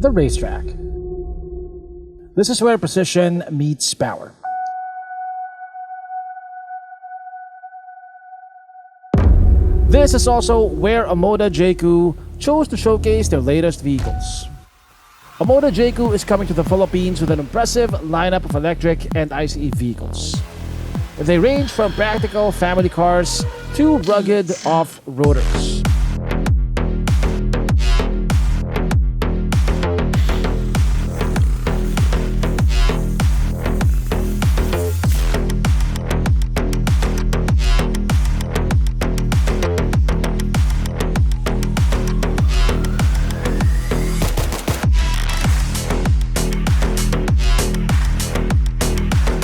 the racetrack. This is where precision meets power. This is also where Omoda Jaecoo chose to showcase their latest vehicles. Omoda Jaecoo is coming to the Philippines with an impressive lineup of electric and ICE vehicles. They range from practical family cars to rugged off-roaders.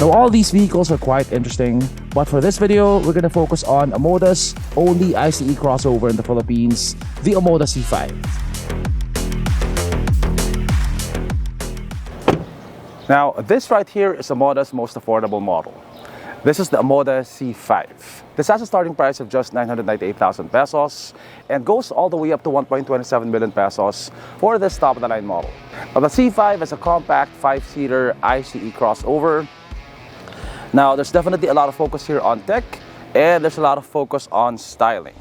Now all these vehicles are quite interesting, but for this video, we're going to focus on Omoda's only ICE crossover in the Philippines, the Omoda C5. Now this right here is Omoda's most affordable model. This is the Omoda C5. This has a starting price of just 998,000 pesos and goes all the way up to 1.27 million pesos for this top-of-the-line model. Now the C5 is a compact 5-seater ICE crossover. Now, there's definitely a lot of focus here on tech, and there's a lot of focus on styling.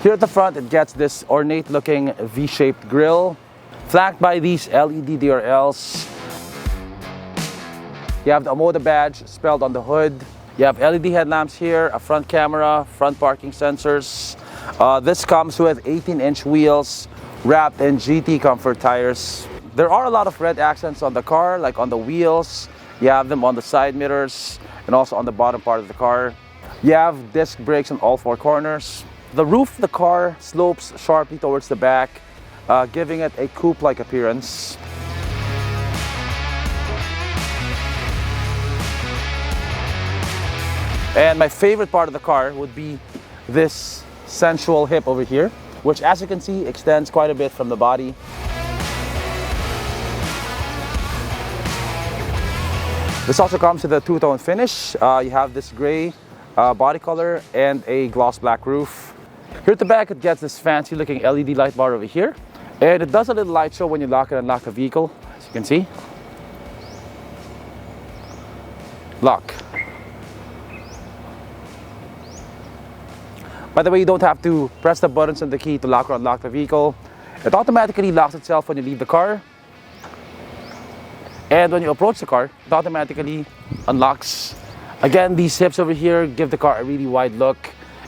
Here at the front, it gets this ornate-looking V-shaped grille, flanked by these LED DRLs. You have the Omoda badge spelled on the hood. You have LED headlamps here, a front camera, front parking sensors. This comes with 18-inch wheels wrapped in GT Comfort tires. There are a lot of red accents on the car, like on the wheels. You have them on the side mirrors and also on the bottom part of the car. You have disc brakes on all 4 corners. The roof of the car slopes sharply towards the back, giving it a coupe-like appearance. And my favorite part of the car would be this sensual hip over here, which, as you can see, extends quite a bit from the body. This also comes with a two-tone finish. You have this gray body color and a gloss black roof. Here at the back, it gets this fancy looking LED light bar over here, and it does a little light show when you lock and unlock the vehicle, as you can see. Lock. By the way, you don't have to press the buttons and the key to lock or unlock the vehicle. It automatically locks itself when you leave the car, and when you approach the car, it automatically unlocks. Again, these hips over here give the car a really wide look,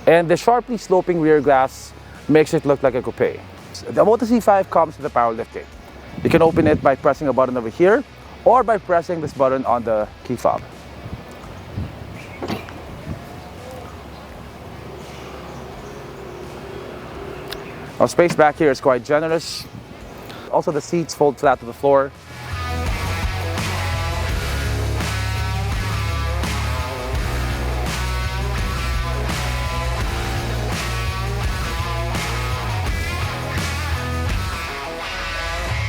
and the sharply sloping rear glass makes it look like a coupe. The Omoda C5 comes with a power lift gate. You can open it by pressing a button over here or by pressing this button on the key fob. Now, space back here is quite generous. Also, the seats fold flat to the floor.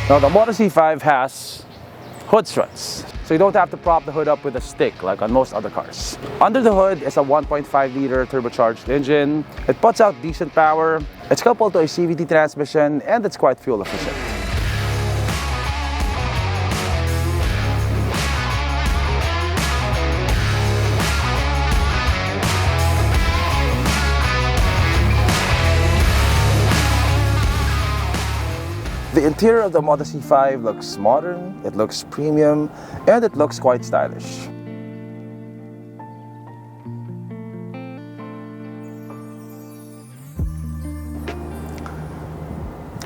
Now the Omoda C5 has hood struts, so you don't have to prop the hood up with a stick like on most other cars. Under the hood is a 1.5-liter turbocharged engine. It puts out decent power. It's coupled to a CVT transmission, and it's quite fuel efficient. The interior of the Omoda C5 looks modern, it looks premium, and it looks quite stylish.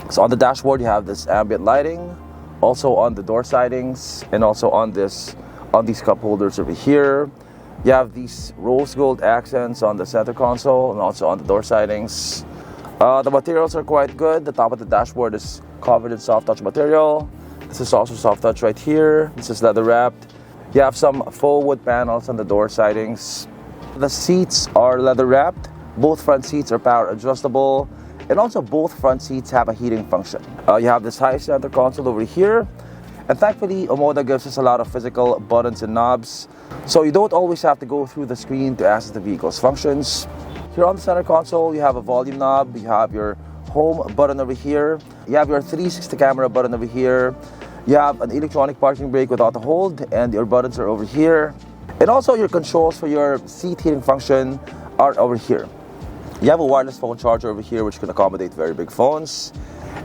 So on the dashboard, you have this ambient lighting, also on the door sidings, and also on these cup holders over here. You have these rose gold accents on the center console and also on the door sidings. The materials are quite good. The top of the dashboard is covered in soft touch material. This is also soft touch right here. This is leather wrapped. You have some faux wood panels on the door sidings. The seats are leather wrapped. Both front seats are power adjustable. And also both front seats have a heating function. You have this high center console over here. And thankfully, Omoda gives us a lot of physical buttons and knobs. So you don't always have to go through the screen to access the vehicle's functions. Here on the center console, you have a volume knob. You have your home button over here. You have your 360 camera button over here. You have an electronic parking brake with auto hold, and your buttons are over here. And also your controls for your seat heating function are over here. You have a wireless phone charger over here, which can accommodate very big phones.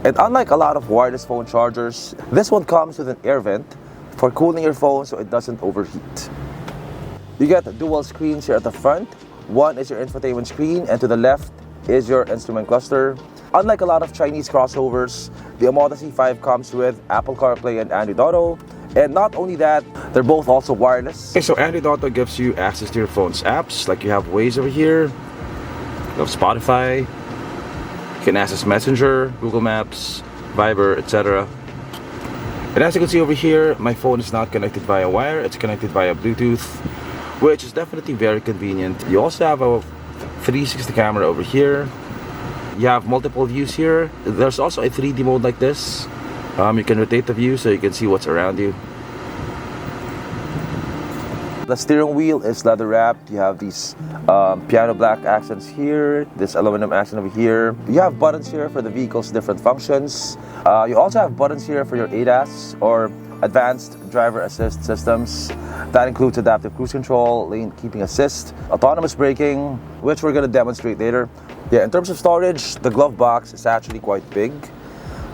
And unlike a lot of wireless phone chargers, this one comes with an air vent for cooling your phone so it doesn't overheat. You get dual screens here at the front. One is your infotainment screen, and to the left is your instrument cluster. Unlike a lot of Chinese crossovers, the Omoda C5 comes with Apple CarPlay and Android Auto. And not only that, they're both also wireless. Okay, so Android Auto gives you access to your phone's apps, like you have Waze over here, you have Spotify, you can access Messenger, Google Maps, Viber, etc. And as you can see over here, my phone is not connected via wire, it's connected via Bluetooth, which is definitely very convenient. You also have a 360 camera over here. You have multiple views here. There's also a 3D mode like this. You can rotate the view so you can see what's around you. The steering wheel is leather wrapped. You have these piano black accents here, this aluminum accent over here. You have buttons here for the vehicle's different functions. You also have buttons here for your ADAS or advanced driver assist systems. That includes adaptive cruise control, lane keeping assist, autonomous braking, which we're going to demonstrate later. Yeah, in terms of storage, the glove box is actually quite big.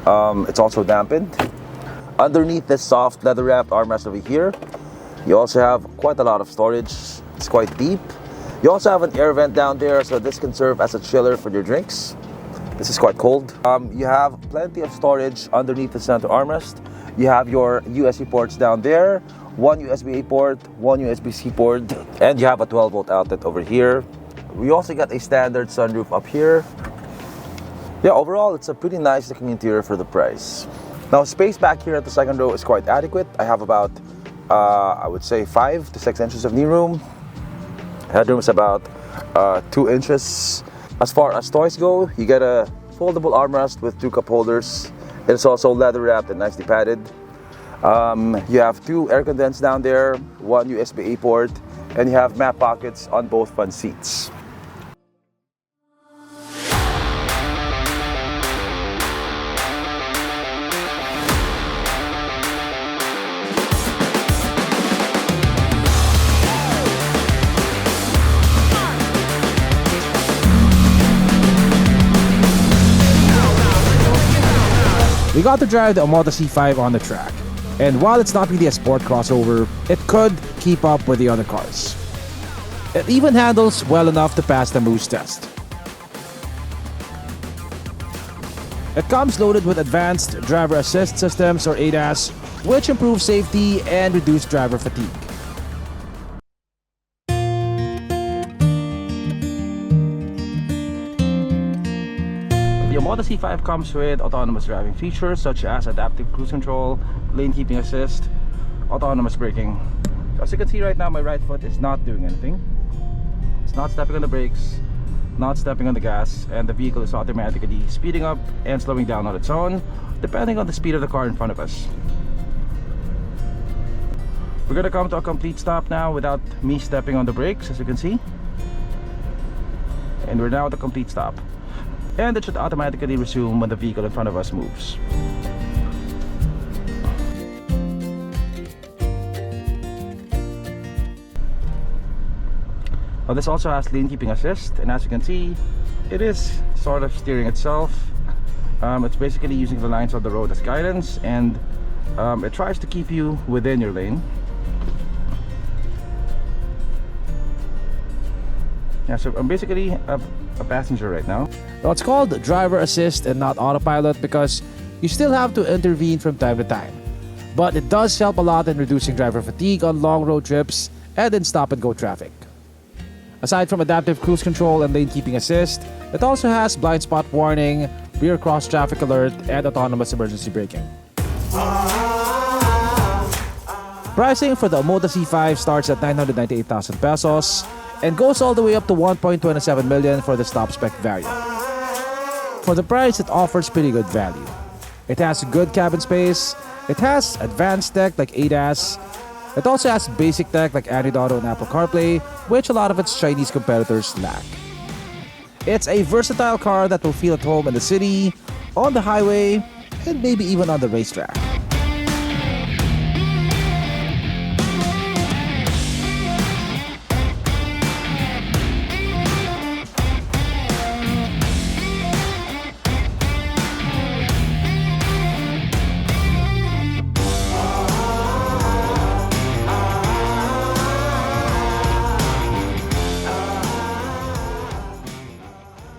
It's also dampened. Underneath this soft leather wrapped armrest over here, you also have quite a lot of storage. It's quite deep. You also have an air vent down there, so this can serve as a chiller for your drinks. This is quite cold. You have plenty of storage underneath the center armrest. You have your USB ports down there, one USB-A port, one USB-C port, and you have a 12-volt outlet over here. We also got a standard sunroof up here. Yeah, overall, it's a pretty nice looking interior for the price. Now, space back here at the second row is quite adequate. I have about, I would say 5 to 6 inches of knee room. Headroom is about 2 inches. As far as toys go, you get a foldable armrest with 2 cup holders. It's also leather wrapped and nicely padded. You have 2 air condensers down there, 1 USB-A port, and you have map pockets on both front seats. We got to drive the Omoda C5 on the track, and while it's not really a sport crossover, it could keep up with the other cars. It even handles well enough to pass the Moose test. It comes loaded with advanced driver assist systems or ADAS, which improve safety and reduce driver fatigue. The Omoda C5 comes with autonomous driving features such as adaptive cruise control, lane keeping assist, autonomous braking. As you can see right now, my right foot is not doing anything. It's not stepping on the brakes, not stepping on the gas, and the vehicle is automatically speeding up and slowing down on its own, depending on the speed of the car in front of us. We're gonna come to a complete stop now without me stepping on the brakes, as you can see. And we're now at a complete stop. And it should automatically resume when the vehicle in front of us moves. Now this also has lane keeping assist, and as you can see, it is sort of steering itself. It's basically using the lines of the road as guidance, and it tries to keep you within your lane. Yeah, so I'm basically a passenger right now. Now it's called driver assist and not autopilot because you still have to intervene from time to time. But it does help a lot in reducing driver fatigue on long road trips and in stop and go traffic. Aside from adaptive cruise control and lane keeping assist, it also has blind spot warning, rear cross traffic alert, and autonomous emergency braking. Pricing for the Omoda C5 starts at 998,000 pesos and goes all the way up to 1.27 million for the top spec variant. For the price, it offers pretty good value. It has good cabin space, it has advanced tech like ADAS, it also has basic tech like Android Auto and Apple CarPlay, which a lot of its Chinese competitors lack. It's a versatile car that will feel at home in the city, on the highway, and maybe even on the racetrack.